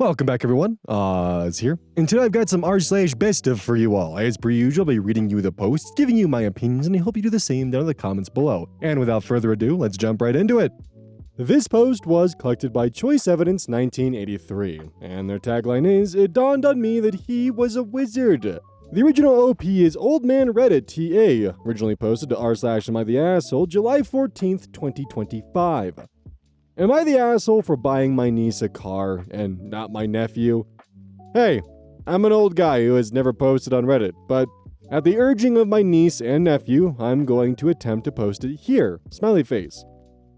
Welcome back, everyone. It's here. And today I've got some r/BestOf for you all. As per usual, I'll be reading you the posts, giving you my opinions, and I hope you do the same down in the comments below. And without further ado, let's jump right into it. This post was collected by Choice Evidence 1983, and their tagline is, "It dawned on me that he was a wizard." The original OP is Old Man Reddit TA, originally posted to r/AmITheAsshole July 14th, 2025. Am I the asshole for buying my niece a car and not my nephew? Hey, I'm an old guy who has never posted on Reddit, but at the urging of my niece and nephew, I'm going to attempt to post it here, smiley face.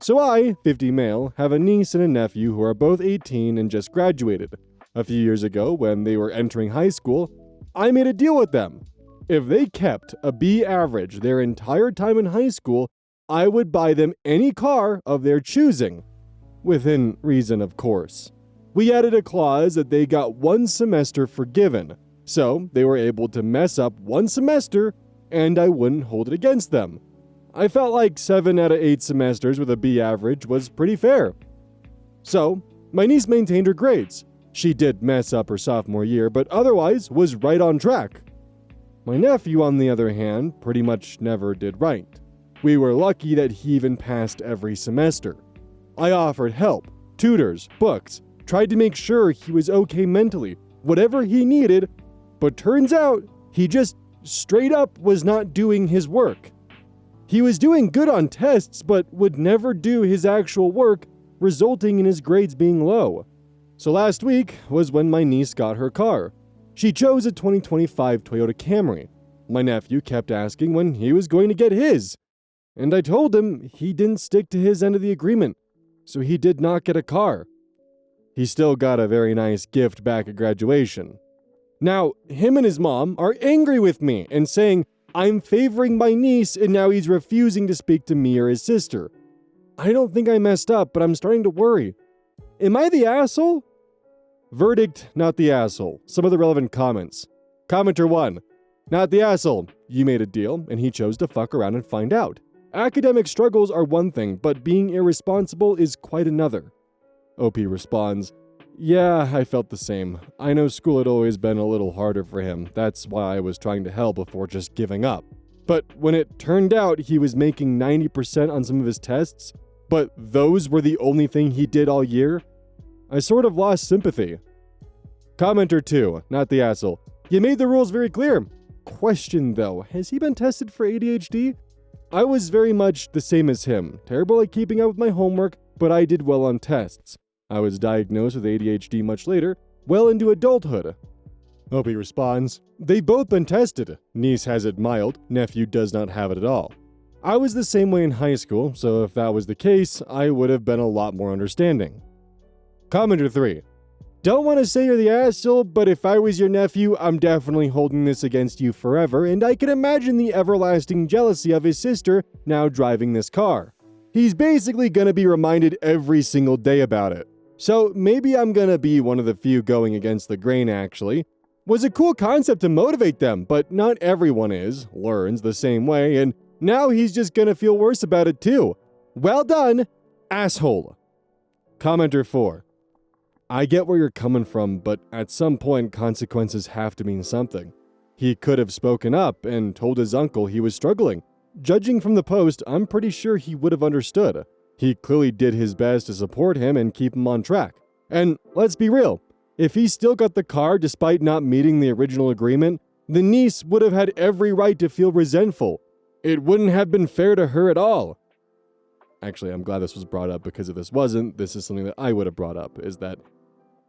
So I, 50 male, have a niece and a nephew who are both 18 and just graduated. A few years ago, when they were entering high school, I made a deal with them. If they kept a B average their entire time in high school, I would buy them any car of their choosing. Within reason, of course. We added a clause that they got one semester forgiven, so they were able to mess up one semester and I wouldn't hold it against them. I felt like 7 out of 8 semesters with a B average was pretty fair. So, my niece maintained her grades. She did mess up her sophomore year, but otherwise was right on track. My nephew, on the other hand, pretty much never did right. We were lucky that he even passed every semester. I offered help, tutors, books, tried to make sure he was okay mentally, whatever he needed, but turns out he just straight up was not doing his work. He was doing good on tests, but would never do his actual work, resulting in his grades being low. So last week was when my niece got her car. She chose a 2025 Toyota Camry. My nephew kept asking when he was going to get his, and I told him he didn't stick to his end of the agreement. So he did not get a car. He still got a very nice gift back at graduation. Now, him and his mom are angry with me and saying I'm favoring my niece and now he's refusing to speak to me or his sister. I don't think I messed up, but I'm starting to worry. Am I the asshole? Verdict, not the asshole. Some of the relevant comments. Commenter 1. Not the asshole. You made a deal and he chose to fuck around and find out. Academic struggles are one thing, but being irresponsible is quite another. OP responds, yeah, I felt the same. I know school had always been a little harder for him. That's why I was trying to help before just giving up. But when it turned out he was making 90% on some of his tests, but those were the only thing he did all year, I sort of lost sympathy. Commenter 2, not the asshole. You made the rules very clear. Question though, has he been tested for ADHD? I was very much the same as him, terrible at keeping up with my homework, but I did well on tests. I was diagnosed with ADHD much later, well into adulthood. Opie responds, they've both been tested. Niece has it mild, nephew does not have it at all. I was the same way in high school, so if that was the case, I would have been a lot more understanding. Commenter 3. Don't want to say you're the asshole, but if I was your nephew, I'm definitely holding this against you forever, and I can imagine the everlasting jealousy of his sister now driving this car. He's basically gonna be reminded every single day about it. So maybe I'm gonna be one of the few going against the grain actually. Was a cool concept to motivate them, but not everyone learns the same way, and now he's just gonna feel worse about it too. Well done, asshole. Commenter 4. I get where you're coming from, but at some point consequences have to mean something. He could have spoken up and told his uncle he was struggling. Judging from the post, I'm pretty sure he would have understood. He clearly did his best to support him and keep him on track. And let's be real, if he still got the car despite not meeting the original agreement, the niece would have had every right to feel resentful. It wouldn't have been fair to her at all. Actually, I'm glad this was brought up because if this wasn't, this is something that I would have brought up, is that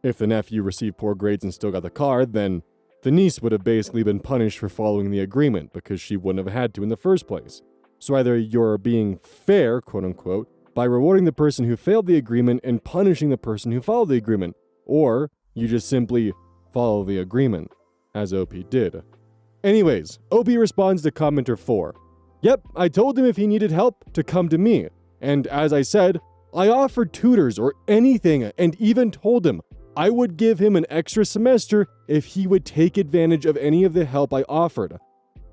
if the nephew received poor grades and still got the car, then the niece would have basically been punished for following the agreement because she wouldn't have had to in the first place. So either you're being fair, quote unquote, by rewarding the person who failed the agreement and punishing the person who followed the agreement, or you just simply follow the agreement, as OP did. Anyways, OP responds to commenter 4. Yep, I told him if he needed help to come to me, and as I said, I offered tutors or anything and even told him I would give him an extra semester if he would take advantage of any of the help I offered.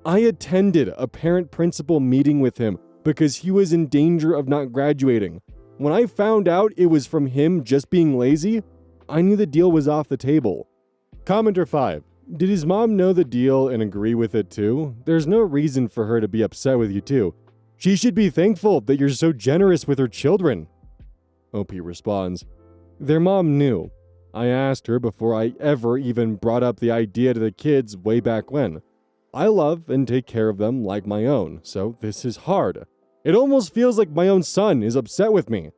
I attended a parent-principal meeting with him because he was in danger of not graduating. When I found out it was from him just being lazy, I knew the deal was off the table. Commenter 5. Did his mom know the deal and agree with it too? There's no reason for her to be upset with you too. She should be thankful that you're so generous with her children. OP responds, their mom knew. I asked her before I ever even brought up the idea to the kids way back when. I love and take care of them like my own, so this is hard. It almost feels like my own son is upset with me.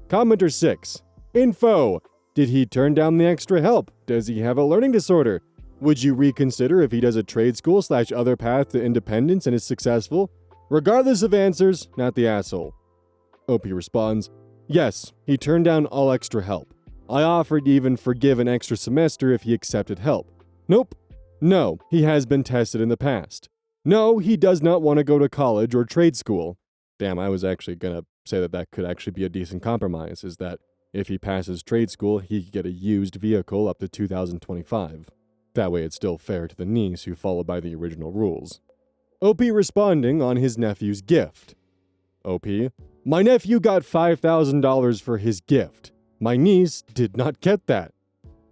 Commenter 6. Info. Did he turn down the extra help? Does he have a learning disorder? Would you reconsider if he does a trade school / other path to independence and is successful? Regardless of answers, not the asshole. OP responds, yes, he turned down all extra help. I offered to even forgive an extra semester if he accepted help. Nope. No, he has been tested in the past. No, he does not want to go to college or trade school. Damn, I was actually gonna say that could actually be a decent compromise, is that if he passes trade school, he could get a used vehicle up to 2025. That way it's still fair to the niece who followed by the original rules. OP responding on his nephew's gift. OP, my nephew got $5,000 for his gift. My niece did not get that.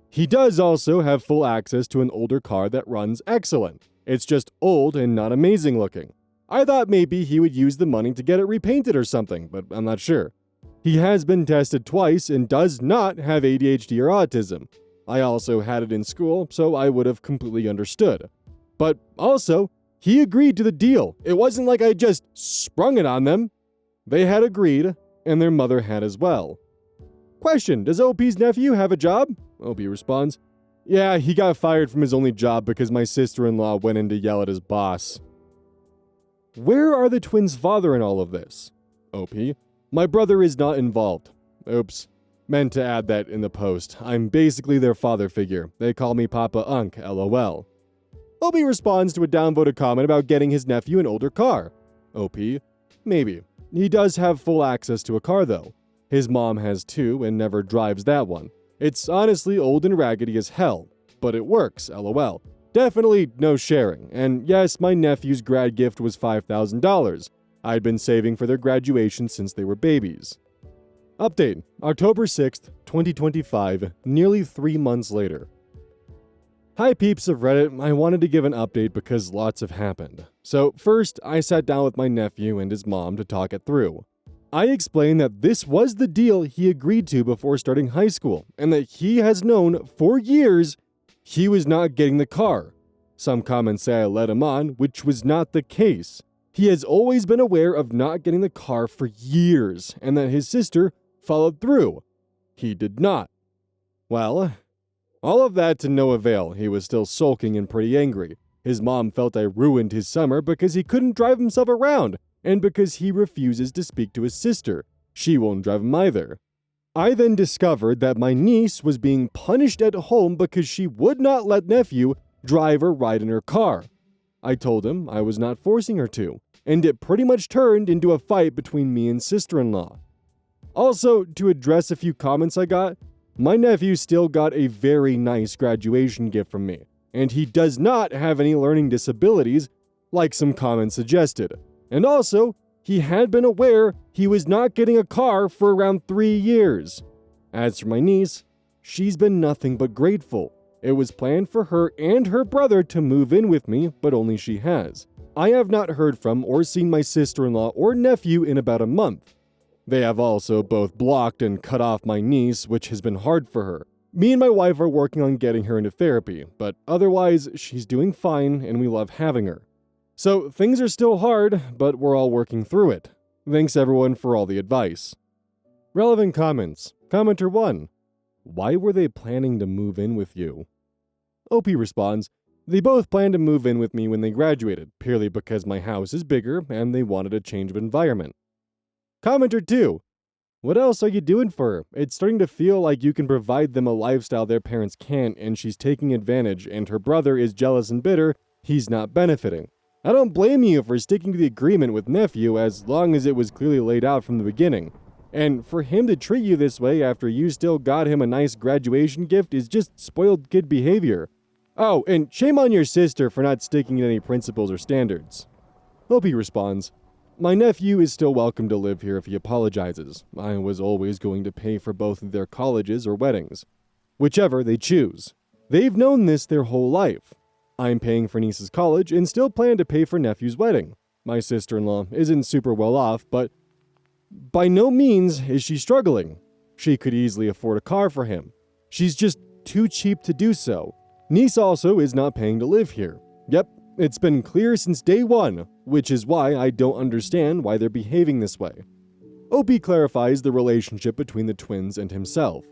He does also have full access to an older car that runs excellent. It's just old and not amazing looking. I thought maybe he would use the money to get it repainted or something, but I'm not sure. He has been tested twice and does not have ADHD or autism. I also had it in school, so I would have completely understood. But also, he agreed to the deal. It wasn't like I just sprung it on them. They had agreed, and their mother had as well. Question, does OP's nephew have a job? OP responds, yeah, he got fired from his only job because my sister-in-law went in to yell at his boss. Where are the twins' father in all of this? OP, my brother is not involved. Oops. Meant to add that in the post. I'm basically their father figure. They call me Papa Unk, LOL. OP responds to a downvoted comment about getting his nephew an older car. OP, maybe. He does have full access to a car though. His mom has two and never drives that one. It's honestly old and raggedy as hell, but it works, LOL. Definitely no sharing, and yes, my nephew's grad gift was $5,000. I'd been saving for their graduation since they were babies. Update, October 6th, 2025, nearly 3 months later. Hi peeps of Reddit, I wanted to give an update because lots have happened. So first, I sat down with my nephew and his mom to talk it through. I explained that this was the deal he agreed to before starting high school, and that he has known for years he was not getting the car. Some comments say I led him on, which was not the case. He has always been aware of not getting the car for years, and that his sister followed through. He did not. Well, all of that to no avail. He was still sulking and pretty angry. His mom felt I ruined his summer because he couldn't drive himself around, and because he refuses to speak to his sister. She won't drive him either. I then discovered that my niece was being punished at home because she would not let nephew drive or ride in her car. I told him I was not forcing her to, and it pretty much turned into a fight between me and sister-in-law. Also, to address a few comments I got, my nephew still got a very nice graduation gift from me, and he does not have any learning disabilities, like some comments suggested. And also, he had been aware he was not getting a car for around 3 years. As for my niece, she's been nothing but grateful. It was planned for her and her brother to move in with me, but only she has. I have not heard from or seen my sister-in-law or nephew in about a month. They have also both blocked and cut off my niece, which has been hard for her. Me and my wife are working on getting her into therapy, but otherwise, she's doing fine and we love having her. So things are still hard, but we're all working through it. Thanks everyone for all the advice. Relevant comments. Commenter 1. Why were they planning to move in with you? OP responds, they both planned to move in with me when they graduated, purely because my house is bigger and they wanted a change of environment. Commenter 2. What else are you doing for her? It's starting to feel like you can provide them a lifestyle their parents can't, and she's taking advantage, and her brother is jealous and bitter, he's not benefiting. I don't blame you for sticking to the agreement with nephew as long as it was clearly laid out from the beginning. And for him to treat you this way after you still got him a nice graduation gift is just spoiled kid behavior. Oh, and shame on your sister for not sticking to any principles or standards. OP responds, my nephew is still welcome to live here if he apologizes. I was always going to pay for both of their colleges or weddings. whichever they choose. They've known this their whole life. I'm paying for niece's college and still plan to pay for nephew's wedding. My sister-in-law isn't super well off, but by no means is she struggling. She could easily afford a car for him. She's just too cheap to do so. Niece also is not paying to live here. Yep, it's been clear since day one, which is why I don't understand why they're behaving this way. OP clarifies the relationship between the twins and himself.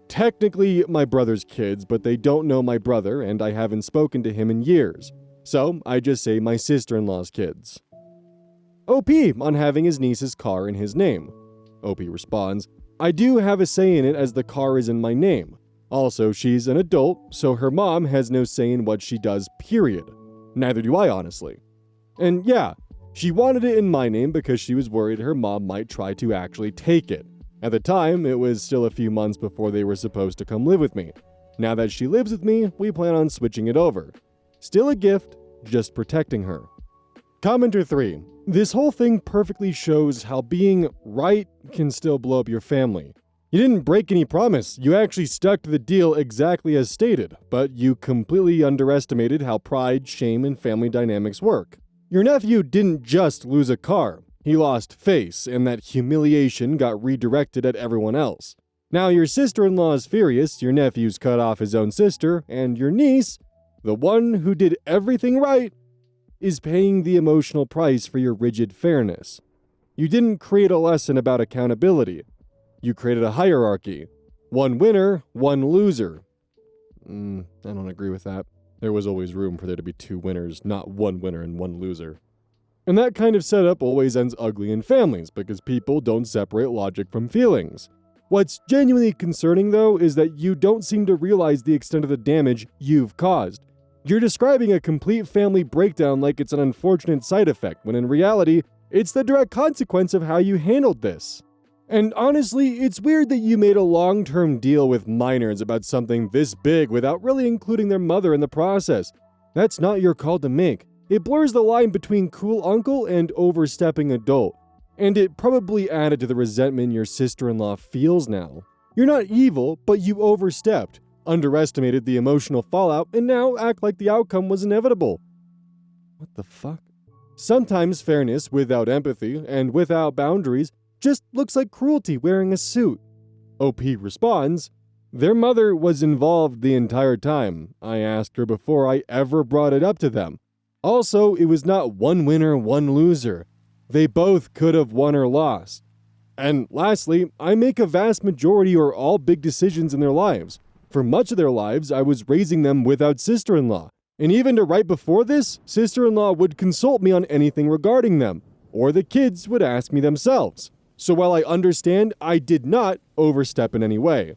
Technically my brother's kids, but they don't know my brother and I haven't spoken to him in years. So I just say my sister-in-law's kids. OP on having his niece's car in his name. OP responds, I do have a say in it as the car is in my name. Also, she's an adult, so her mom has no say in what she does, period. Neither do I, honestly. And yeah, she wanted it in my name because she was worried her mom might try to actually take it. At the time, it was still a few months before they were supposed to come live with me. Now that she lives with me, we plan on switching it over. Still a gift, just protecting her. Commenter 3. This whole thing perfectly shows how being right can still blow up your family. You didn't break any promise, you actually stuck to the deal exactly as stated, but you completely underestimated how pride, shame, and family dynamics work. Your nephew didn't just lose a car. He lost face, and that humiliation got redirected at everyone else. Now your sister-in-law is furious, your nephew's cut off his own sister, and your niece, the one who did everything right, is paying the emotional price for your rigid fairness. You didn't create a lesson about accountability. You created a hierarchy. One winner, one loser. I don't agree with that. There was always room for there to be two winners, not one winner and one loser. And that kind of setup always ends ugly in families because people don't separate logic from feelings. What's genuinely concerning, though, is that you don't seem to realize the extent of the damage you've caused. You're describing a complete family breakdown like it's an unfortunate side effect, when in reality, it's the direct consequence of how you handled this. And honestly, it's weird that you made a long-term deal with minors about something this big without really including their mother in the process. That's not your call to make. It blurs the line between cool uncle and overstepping adult. And it probably added to the resentment your sister-in-law feels now. You're not evil, but you overstepped, underestimated the emotional fallout, and now act like the outcome was inevitable. What the fuck? Sometimes fairness without empathy and without boundaries just looks like cruelty wearing a suit. OP responds, their mother was involved the entire time. I asked her before I ever brought it up to them. Also, it was not one winner, one loser. They both could have won or lost. And lastly, I make a vast majority or all big decisions in their lives. For much of their lives, I was raising them without sister-in-law. And even to right before this, sister-in-law would consult me on anything regarding them, or the kids would ask me themselves. So while I understand, I did not overstep in any way.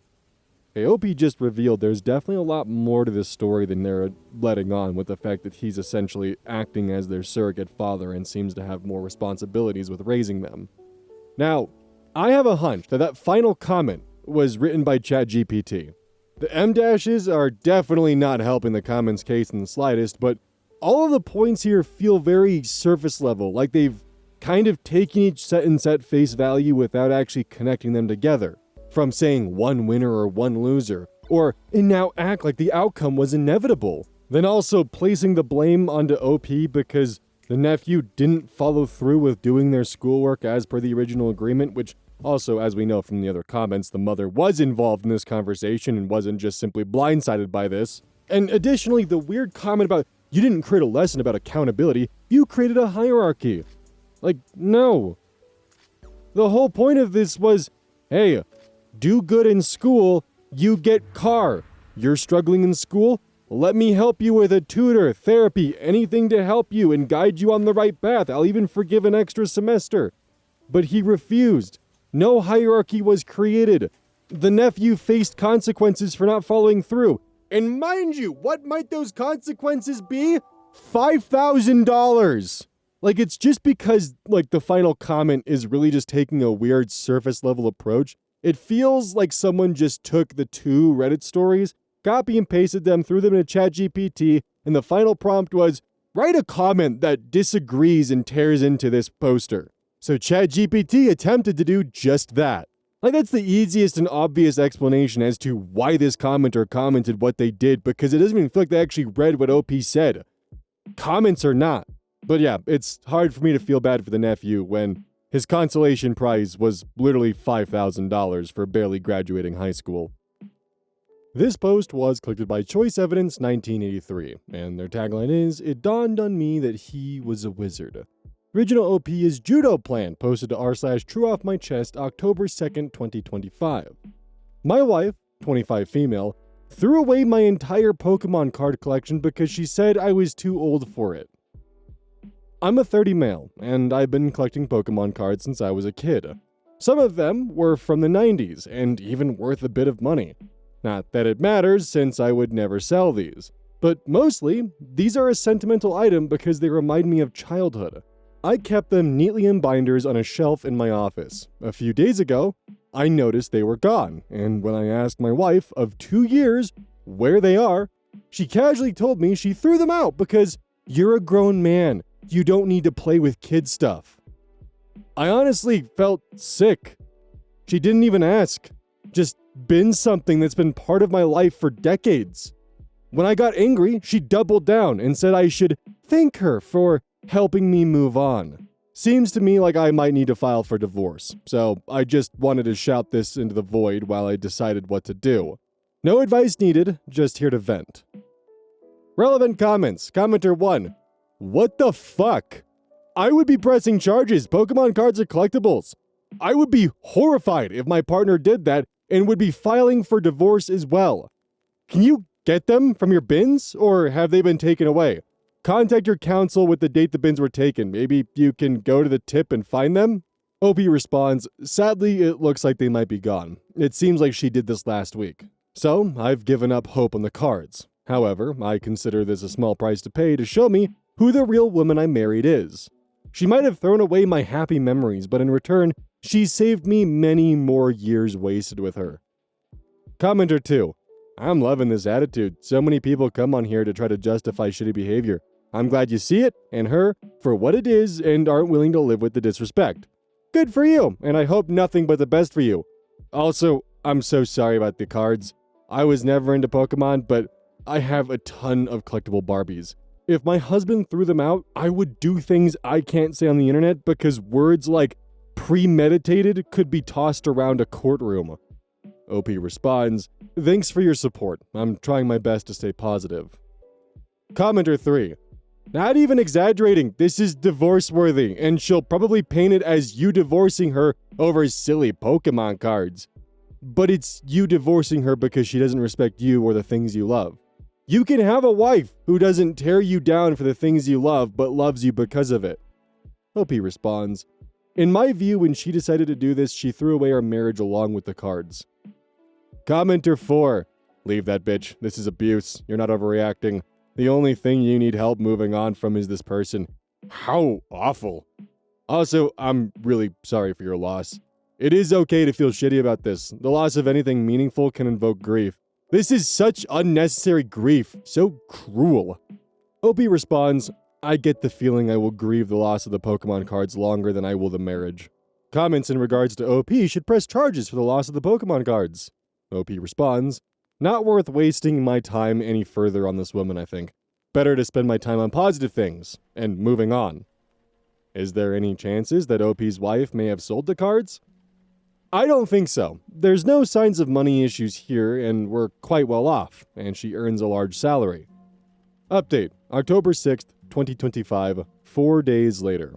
AOP just revealed there's definitely a lot more to this story than they're letting on, with the fact that he's essentially acting as their surrogate father and seems to have more responsibilities with raising them. Now, I have a hunch that that final comment was written by ChatGPT. The M-dashes are definitely not helping the comments case in the slightest, but all of the points here feel very surface level, like they've kind of taken each sentence at face value without actually connecting them together. From saying one winner or one loser, or and now act like the outcome was inevitable. Then also placing the blame onto OP because the nephew didn't follow through with doing their schoolwork as per the original agreement, which also, as we know from the other comments, the mother was involved in this conversation and wasn't just simply blindsided by this. And additionally, the weird comment about, you didn't create a lesson about accountability, you created a hierarchy. Like, no. The whole point of this was, hey, do good in school, you get car. You're struggling in school? Let me help you with a tutor, therapy, anything to help you and guide you on the right path. I'll even forgive an extra semester. But he refused. No hierarchy was created. The nephew faced consequences for not following through. And mind you, what might those consequences be? $5,000. Like, it's just because, like, the final comment is really just taking a weird surface level approach. It feels like someone just took the two Reddit stories, copy and pasted them, threw them in a ChatGPT, and the final prompt was, write a comment that disagrees and tears into this poster. So ChatGPT attempted to do just that. Like, that's the easiest and obvious explanation as to why this commenter commented what they did, because it doesn't even feel like they actually read what OP said. Comments or not. But yeah, it's hard for me to feel bad for the nephew when his consolation prize was literally $5,000 for barely graduating high school. This post was collected by Choice Evidence 1983, and their tagline is, "It dawned on me that he was a wizard." Original OP is Judo Plan, posted to r/TrueOffMyChest October 2nd, 2025. My wife, 25 female, threw away my entire Pokemon card collection because she said I was too old for it. I'm a 30 male, and I've been collecting Pokemon cards since I was a kid. Some of them were from the 90s, and even worth a bit of money. Not that it matters, since I would never sell these. But mostly, these are a sentimental item because they remind me of childhood. I kept them neatly in binders on a shelf in my office. A few days ago, I noticed they were gone, and when I asked my wife of 2 years where they are, she casually told me she threw them out because you're a grown man. You don't need to play with kid stuff. I honestly felt sick. She didn't even ask. Just been something that's been part of my life for decades. When I got angry, she doubled down and said I should thank her for helping me move on. Seems to me like I might need to file for divorce, so I just wanted to shout this into the void while I decided what to do. No advice needed, just here to vent. Relevant comments. Commenter 1. What the fuck? I would be pressing charges. Pokemon cards are collectibles. I would be horrified if my partner did that and would be filing for divorce as well. Can you get them from your bins, or have they been taken away? Contact your counsel with the date the bins were taken. Maybe you can go to the tip and find them? OP responds, sadly, it looks like they might be gone. It seems like she did this last week. So, I've given up hope on the cards. However, I consider this a small price to pay to show me who the real woman I married is. She might have thrown away my happy memories, but in return, she saved me many more years wasted with her. Commenter 2. I'm loving this attitude. So many people come on here to try to justify shitty behavior. I'm glad you see it, and her, for what it is, and aren't willing to live with the disrespect. Good for you, and I hope nothing but the best for you. Also, I'm so sorry about the cards. I was never into Pokemon, but I have a ton of collectible Barbies. If my husband threw them out, I would do things I can't say on the internet because words like premeditated could be tossed around a courtroom. OP responds, thanks for your support. I'm trying my best to stay positive. Commenter 3. Not even exaggerating, this is divorce-worthy, and she'll probably paint it as you divorcing her over silly Pokemon cards. But it's you divorcing her because she doesn't respect you or the things you love. You can have a wife who doesn't tear you down for the things you love, but loves you because of it. OP responds, in my view, when she decided to do this, she threw away our marriage along with the cards. Commenter 4. Leave that bitch. This is abuse. You're not overreacting. The only thing you need help moving on from is this person. How awful. Also, I'm really sorry for your loss. It is okay to feel shitty about this. The loss of anything meaningful can invoke grief. This is such unnecessary grief. So cruel. OP responds, I get the feeling I will grieve the loss of the Pokemon cards longer than I will the marriage. Comments in regards to OP should press charges for the loss of the Pokemon cards. OP responds, not worth wasting my time any further on this woman, I think. Better to spend my time on positive things, and moving on. Is there any chances that OP's wife may have sold the cards? I don't think so. There's no signs of money issues here, and we're quite well off, and she earns a large salary. Update, October 6th, 2025, 4 days later.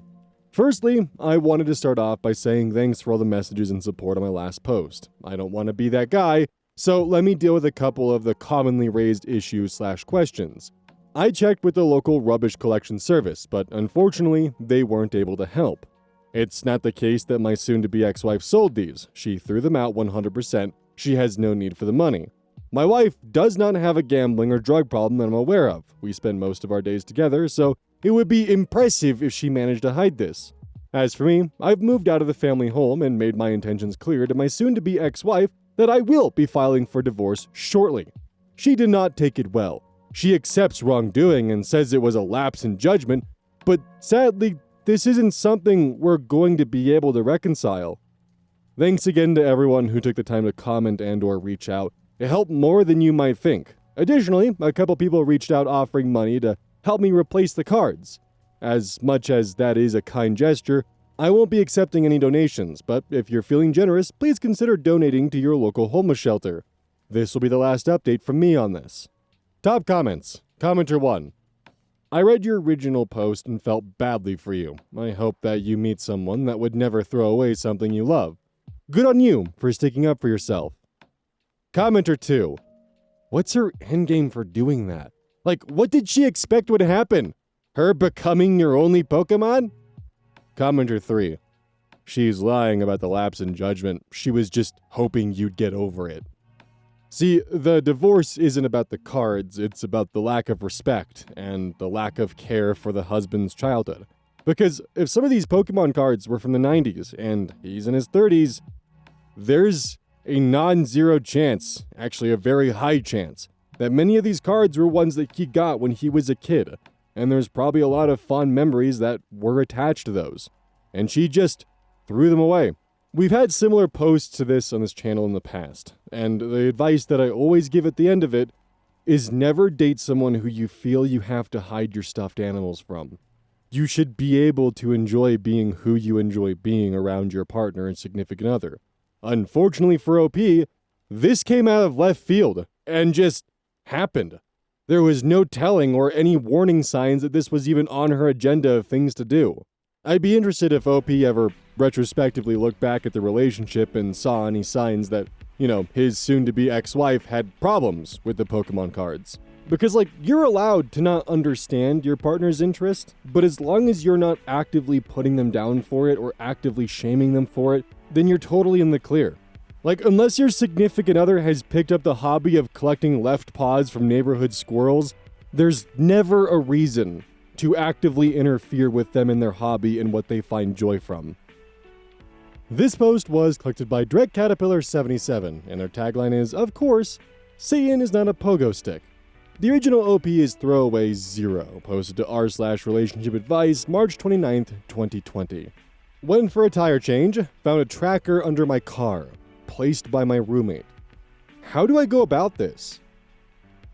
Firstly, I wanted to start off by saying thanks for all the messages and support on my last post. I don't want to be that guy, so let me deal with a couple of the commonly raised issues/questions. I checked with the local rubbish collection service, but unfortunately, they weren't able to help. It's not the case that my soon-to-be ex-wife sold these. She threw them out 100%. She has no need for the money. My wife does not have a gambling or drug problem that I'm aware of. We spend most of our days together, so it would be impressive if she managed to hide this. As for me, I've moved out of the family home and made my intentions clear to my soon-to-be ex-wife that I will be filing for divorce shortly. She did not take it well. She accepts wrongdoing and says it was a lapse in judgment, but sadly, this isn't something we're going to be able to reconcile. Thanks again to everyone who took the time to comment and or reach out. It helped more than you might think. Additionally, a couple people reached out offering money to help me replace the cards. As much as that is a kind gesture, I won't be accepting any donations, but if you're feeling generous, please consider donating to your local homeless shelter. This will be the last update from me on this. Top comments. Commenter 1. I read your original post and felt badly for you. I hope that you meet someone that would never throw away something you love. Good on you for sticking up for yourself. Commenter 2. What's her endgame for doing that? Like, what did she expect would happen? Her becoming your only Pokemon? Commenter 3. She's lying about the lapse in judgment. She was just hoping you'd get over it. See, the divorce isn't about the cards, it's about the lack of respect and the lack of care for the husband's childhood. Because if some of these Pokemon cards were from the 90s and he's in his 30s, there's a non-zero chance, actually a very high chance, that many of these cards were ones that he got when he was a kid. And there's probably a lot of fond memories that were attached to those. And she just threw them away. We've had similar posts to this on this channel in the past, and the advice that I always give at the end of it is never date someone who you feel you have to hide your stuffed animals from. You should be able to enjoy being who you enjoy being around your partner and significant other. Unfortunately for OP, this came out of left field and just happened. There was no telling or any warning signs that this was even on her agenda of things to do. I'd be interested if OP ever retrospectively looked back at the relationship and saw any signs that, his soon-to-be ex-wife had problems with the Pokemon cards. Because, you're allowed to not understand your partner's interest, but as long as you're not actively putting them down for it or actively shaming them for it, then you're totally in the clear. Unless your significant other has picked up the hobby of collecting left paws from neighborhood squirrels, there's never a reason to actively interfere with them in their hobby and what they find joy from. This post was collected by Direct Caterpillar 77, and their tagline is, of course, Satan is not a pogo stick. The original OP is Throwaway 0, posted to r/relationship advice March 29th, 2020. Went for a tire change, found a tracker under my car, placed by my roommate. How do I go about this?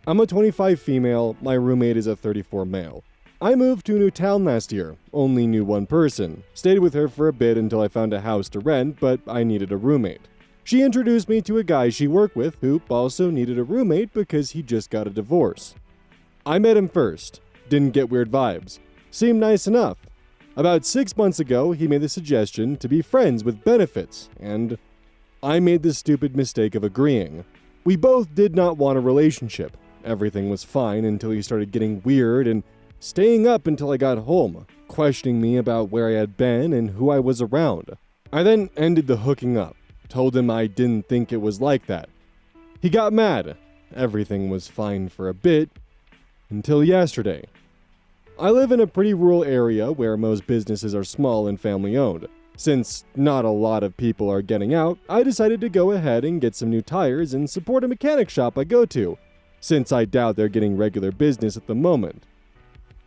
I'm a 25 female, my roommate is a 34 male. I moved to a new town last year, only knew one person, stayed with her for a bit until I found a house to rent, but I needed a roommate. She introduced me to a guy she worked with who also needed a roommate because he just got a divorce. I met him first, didn't get weird vibes, seemed nice enough. About 6 months ago, he made the suggestion to be friends with benefits, and I made the stupid mistake of agreeing. We both did not want a relationship. Everything was fine until he started getting weird and staying up until I got home, questioning me about where I had been and who I was around. I then ended the hooking up, told him I didn't think it was like that. He got mad. Everything was fine for a bit, until yesterday. I live in a pretty rural area where most businesses are small and family-owned. Since not a lot of people are getting out, I decided to go ahead and get some new tires and support a mechanic shop I go to, since I doubt they're getting regular business at the moment.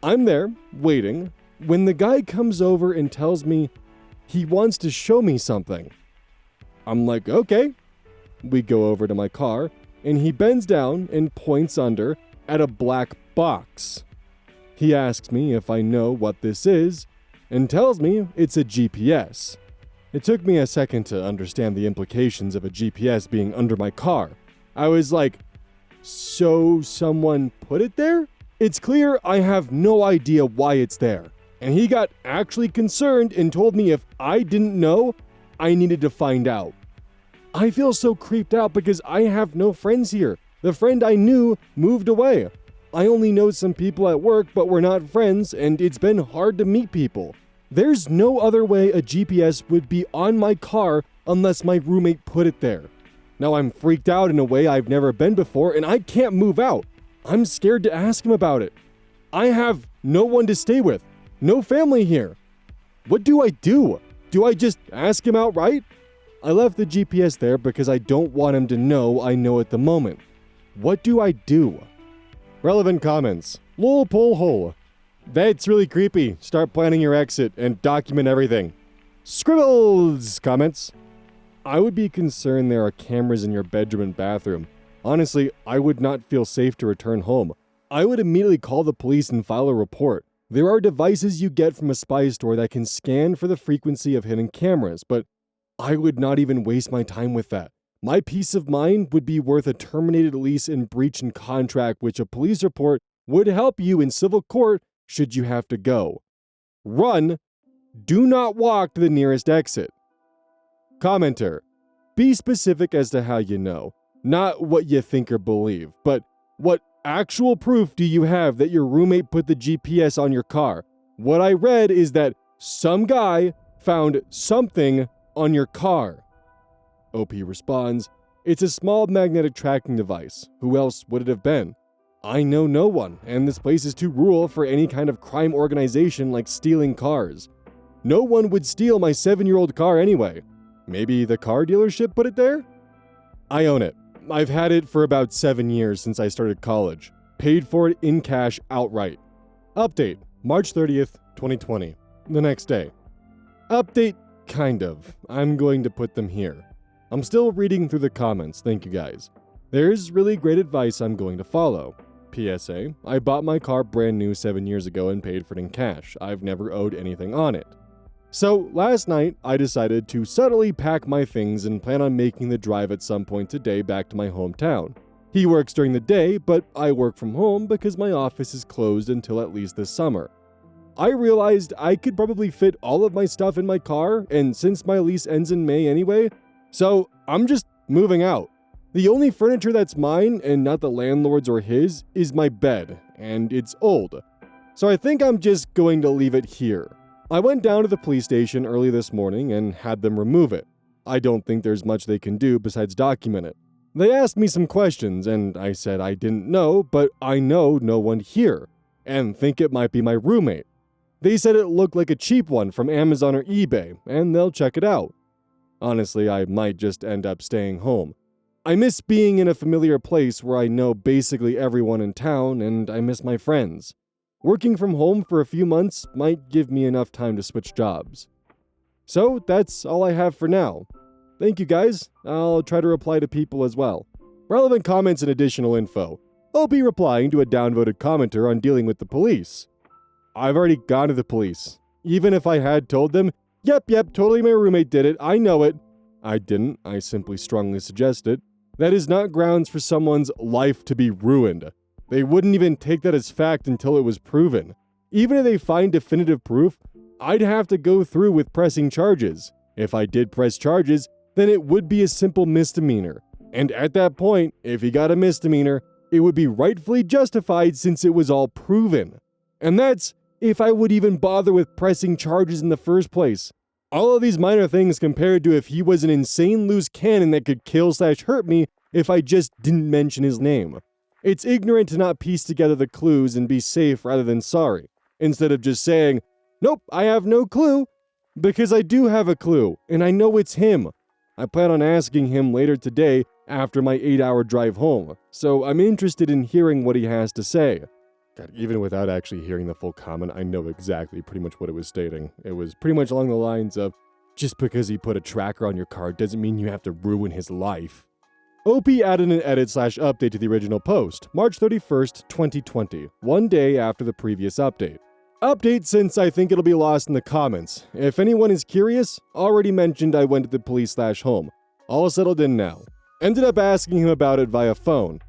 I'm there, waiting, when the guy comes over and tells me he wants to show me something. I'm like, okay. We go over to my car, and he bends down and points under at a black box. He asks me if I know what this is, and tells me it's a GPS. It took me a second to understand the implications of a GPS being under my car. I was like, so someone put it there? It's clear I have no idea why it's there. And he got actually concerned and told me if I didn't know, I needed to find out. I feel so creeped out because I have no friends here. The friend I knew moved away. I only know some people at work, but we're not friends, and it's been hard to meet people. There's no other way a GPS would be on my car unless my roommate put it there. Now I'm freaked out in a way I've never been before, and I can't move out. I'm scared to ask him about it. I have no one to stay with. No family here. What do I do? Do I just ask him outright? I left the GPS there because I don't want him to know I know at the moment. What do I do? Relevant comments. Lol pull hole. That's really creepy. Start planning your exit and document everything. Scribbles comments. I would be concerned there are cameras in your bedroom and bathroom. Honestly, I would not feel safe to return home. I would immediately call the police and file a report. There are devices you get from a spy store that can scan for the frequency of hidden cameras, but I would not even waste my time with that. My peace of mind would be worth a terminated lease and breach in contract, which a police report would help you in civil court should you have to go. Run. Do not walk to the nearest exit. Commenter. Be specific as to how you know. Not what you think or believe, but what actual proof do you have that your roommate put the GPS on your car? What I read is that some guy found something on your car. OP responds, it's a small magnetic tracking device. Who else would it have been? I know no one, and this place is too rural for any kind of crime organization like stealing cars. No one would steal my 7-year-old car anyway. Maybe the car dealership put it there? I own it. I've had it for about 7 years since I started college. Paid for it in cash outright. Update, March 30th, 2020. The next day. Update, kind of. I'm going to put them here. I'm still reading through the comments, thank you guys. There's really great advice I'm going to follow. PSA, I bought my car brand new 7 years ago and paid for it in cash. I've never owed anything on it. So, last night, I decided to subtly pack my things and plan on making the drive at some point today back to my hometown. He works during the day, but I work from home because my office is closed until at least this summer. I realized I could probably fit all of my stuff in my car, and since my lease ends in May anyway, so I'm just moving out. The only furniture that's mine, and not the landlord's or his, is my bed, and it's old. So I think I'm just going to leave it here. I went down to the police station early this morning and had them remove it. I don't think there's much they can do besides document it. They asked me some questions, and I said I didn't know, but I know no one here, and think it might be my roommate. They said it looked like a cheap one from Amazon or eBay, and they'll check it out. Honestly, I might just end up staying home. I miss being in a familiar place where I know basically everyone in town, and I miss my friends. Working from home for a few months might give me enough time to switch jobs. So that's all I have for now. Thank you guys. I'll try to reply to people as well. Relevant comments and additional info. I'll be replying to a downvoted commenter on dealing with the police. I've already gone to the police. Even if I had told them, yep, totally my roommate did it, I know it. I didn't, I simply strongly suggested. That is not grounds for someone's life to be ruined. They wouldn't even take that as fact until it was proven. Even if they find definitive proof, I'd have to go through with pressing charges. If I did press charges, then it would be a simple misdemeanor. And at that point, if he got a misdemeanor, it would be rightfully justified since it was all proven. And that's if I would even bother with pressing charges in the first place. All of these minor things compared to if he was an insane loose cannon that could kill/hurt me if I just didn't mention his name. It's ignorant to not piece together the clues and be safe rather than sorry, instead of just saying, nope, I have no clue, because I do have a clue, and I know it's him. I plan on asking him later today after my 8-hour drive home, so I'm interested in hearing what he has to say. God, even without actually hearing the full comment, I know exactly pretty much what it was stating. It was pretty much along the lines of, just because he put a tracker on your car doesn't mean you have to ruin his life. OP added an edit/update to the original post, March 31st, 2020, one day after the previous update. Update since I think it'll be lost in the comments. If anyone is curious, already mentioned I went to the police/home. All settled in now. Ended up asking him about it via phone.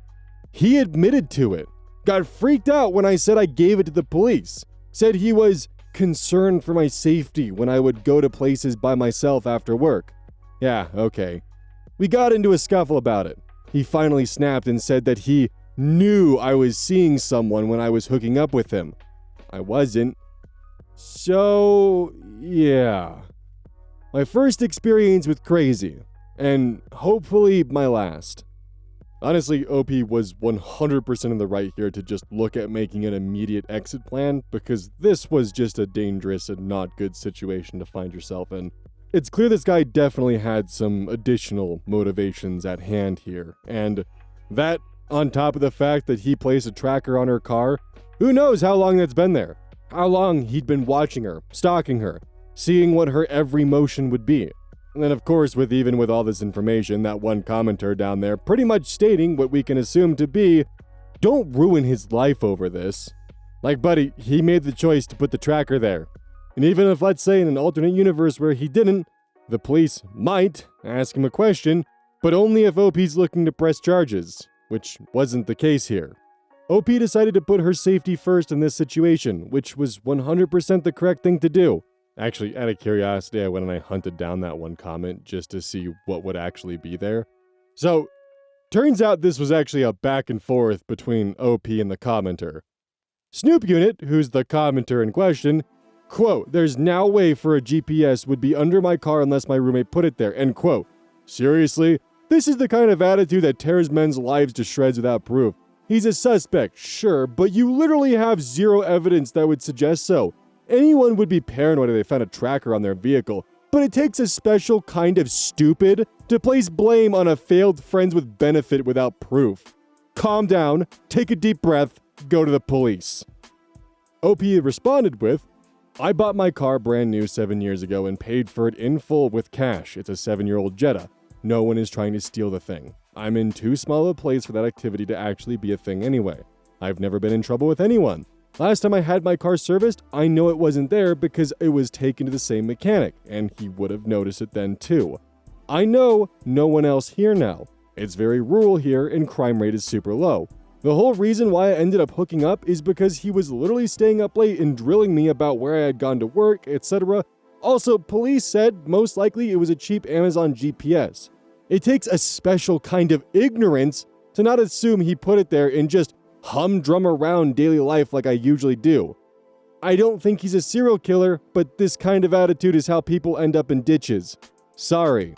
He admitted to it. Got freaked out when I said I gave it to the police. Said he was concerned for my safety when I would go to places by myself after work. Yeah, okay. We got into a scuffle about it. He finally snapped and said that he knew I was seeing someone when I was hooking up with him. I wasn't. So, yeah. My first experience with KEYZ, and hopefully my last. Honestly, OP was 100% in the right here to just look at making an immediate exit plan, because this was just a dangerous and not good situation to find yourself in. It's clear this guy definitely had some additional motivations at hand here, and that, on top of the fact that he placed a tracker on her car, who knows how long that's been there? How long he'd been watching her, stalking her, seeing what her every motion would be. And then of course, even with all this information, that one commenter down there pretty much stating what we can assume to be, don't ruin his life over this. Like, buddy, he made the choice to put the tracker there. And even if, let's say, in an alternate universe where he didn't, the police might ask him a question, but only if OP's looking to press charges, which wasn't the case here. OP decided to put her safety first in this situation, which was 100% the correct thing to do. Actually, out of curiosity, I went and I hunted down that one comment just to see what would actually be there. So, turns out this was actually a back and forth between OP and the commenter. Snoop Unit, who's the commenter in question, quote, "There's now a way for a GPS would be under my car unless my roommate put it there," end quote. Seriously? This is the kind of attitude that tears men's lives to shreds without proof. He's a suspect, sure, but you literally have zero evidence that would suggest so. Anyone would be paranoid if they found a tracker on their vehicle, but it takes a special kind of stupid to place blame on a failed friends with benefit without proof. Calm down, take a deep breath, go to the police. OP responded with, "I bought my car brand new 7 years ago and paid for it in full with cash. It's a 7-year-old Jetta. No one is trying to steal the thing. I'm in too small a place for that activity to actually be a thing anyway. I've never been in trouble with anyone. Last time I had my car serviced, I know it wasn't there because it was taken to the same mechanic, and he would have noticed it then too. I know no one else here now. It's very rural here and crime rate is super low. The whole reason why I ended up hooking up is because he was literally staying up late and drilling me about where I had gone to work, etc. Also, police said most likely it was a cheap Amazon GPS. It takes a special kind of ignorance to not assume he put it there and just humdrum around daily life like I usually do. I don't think he's a serial killer, but this kind of attitude is how people end up in ditches. Sorry."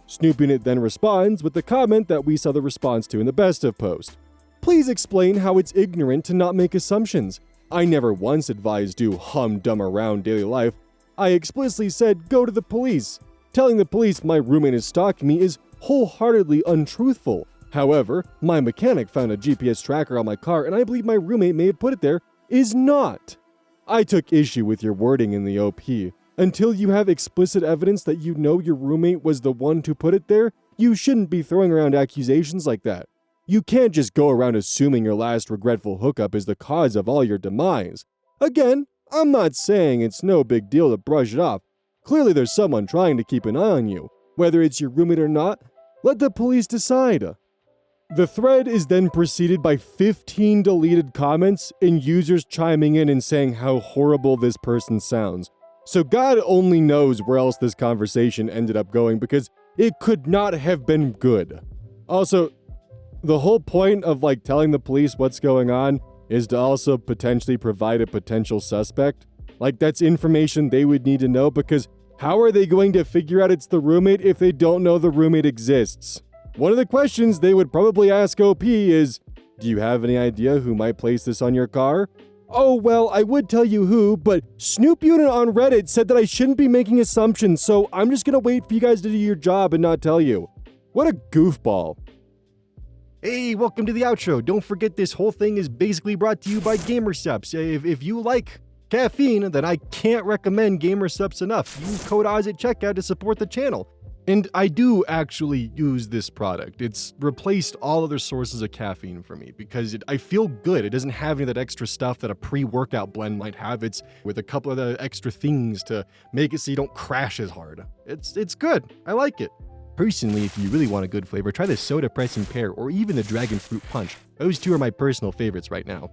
Snoop Unit then responds with the comment that we saw the response to in the Best of post. "Please explain how it's ignorant to not make assumptions. I never once advised you humdum around daily life. I explicitly said go to the police. Telling the police my roommate is stalking me is wholeheartedly untruthful. However, my mechanic found a GPS tracker on my car and I believe my roommate may have put it there is not. I took issue with your wording in the OP. Until you have explicit evidence that you know your roommate was the one to put it there, you shouldn't be throwing around accusations like that. You can't just go around assuming your last regretful hookup is the cause of all your demise. Again, I'm not saying it's no big deal to brush it off. Clearly there's someone trying to keep an eye on you. Whether it's your roommate or not, let the police decide." The thread is then preceded by 15 deleted comments and users chiming in and saying how horrible this person sounds. So God only knows where else this conversation ended up going because it could not have been good. Also, the whole point of telling the police what's going on is to also potentially provide a potential suspect. That's information they would need to know because how are they going to figure out it's the roommate if they don't know the roommate exists? One of the questions they would probably ask OP is, do you have any idea who might place this on your car? Oh, well, I would tell you who, but Snoop Unit on Reddit said that I shouldn't be making assumptions, so I'm just gonna wait for you guys to do your job and not tell you. What a goofball. Hey, welcome to the outro. Don't forget this whole thing is basically brought to you by GamerSupps. If you like caffeine, then I can't recommend GamerSupps enough. Use code Oz at checkout to support the channel. And I do actually use this product. It's replaced all other sources of caffeine for me because I feel good. It doesn't have any of that extra stuff that a pre-workout blend might have. It's with a couple of the extra things to make it so you don't crash as hard. It's good. I like it. Personally, if you really want a good flavor, try the Soda Pressing Pear or even the Dragon Fruit Punch. Those two are my personal favorites right now.